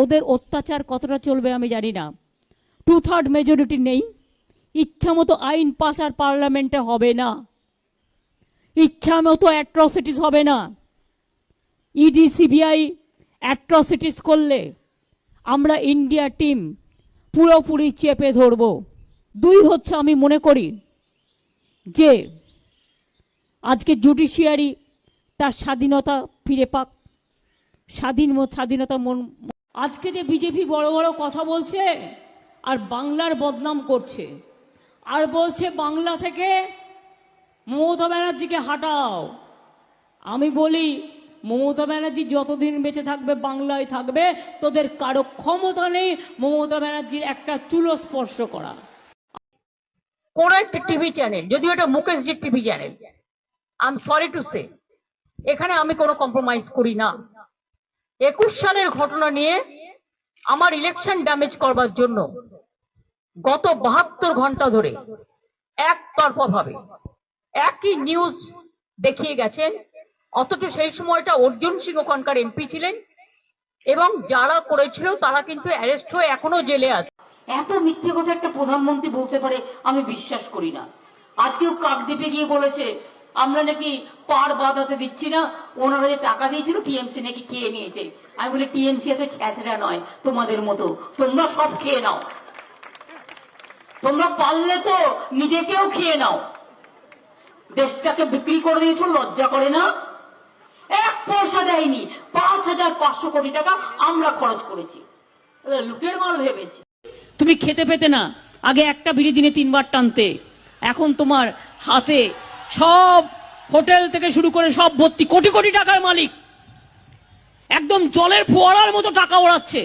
ওদের অত্যাচার কতটা চলবে আমি জানি না। 2/3 মেজরিটি নেই, ইচ্ছা মতো আইন পাস আর পার্লামেন্টে হবে না, ইচ্ছা মতো অ্যাট্রসিটিস হবে না। ইডি সিবিআই অ্যাট্রসিটিস করলে আমরা ইন্ডিয়া টিম পুরোপুরি চেপে ধরব। দুই হচ্ছে, আমি মনে করি যে আজকে জুডিশিয়ারি তার স্বাধীনতা ফিরে পাক, স্বাধীনতা আজকে যে বিজেপি বড় বড় কথা বলছে আর বাংলার বদনাম করছে আর বলছে বাংলা থেকে মমতা ব্যানার্জিকে হাঁটাও, আমি বলি মমতা ব্যানার্জি যতদিন বেঁচে থাকবে বাংলায় থাকবে, তোদের কারো ক্ষমতা নেই মমতা ব্যানার্জির একটা চুলো স্পর্শ করা। কোন একটা টিভি চ্যানেল, যদিও এটা মুকেশজির TV channel, I am sorry to say, এখানে আমি কোনো কম্প্রোমাইজ করি না। 21 সালের ঘটনা নিয়ে আমার ইলেকশন ড্যামেজ করবার জন্য গত 72 ঘন্টা ধরে একতরফা ভাবে একই নিউজ দেখিয়ে গেছেন, অথচ সেই সময়টা অর্জুন সিং ওখানকার এমপি ছিলেন এবং যারা করেছিল তারা কিন্তু অ্যারেস্ট হয়ে এখনো জেলে আছে। এত মিথ্যে কথা একটা প্রধানমন্ত্রী বলতে পারে আমি বিশ্বাস করি না। আজকেও কাকদ্বীপে গিয়ে বলেছে আমরা নাকি পার বাঁধাতে দিচ্ছি না, ওনারা যে টাকা দিয়েছিল টিএমসি নাকি খেয়ে নিয়েছে। আমি বলি টিএমসি এত ছ্যাচড়া নয় তোমাদের মতো, তোমরা সব খেয়ে নাও, তোমরা পারলে তো নিজেকেও খেয়ে নাও। দেশটাকে বিক্রি করে দিয়েছো, লজ্জা করে না? 1 পয়সা দেয়নি, 5,500 কোটি টাকা আমরা খরচ করেছি, লুটের মাল ভেবেছি। তুমি খেতে পেতে না, আগে একটা বিড়ি দিনে 3 বার টানতে, এখন তোমার হাতে সব হোটেল থেকে শুরু করে সব ভর্তি, কোটি কোটি টাকার মালিক, একদম জলের ফোয়ারার মতো টাকা ওড়াচ্ছে।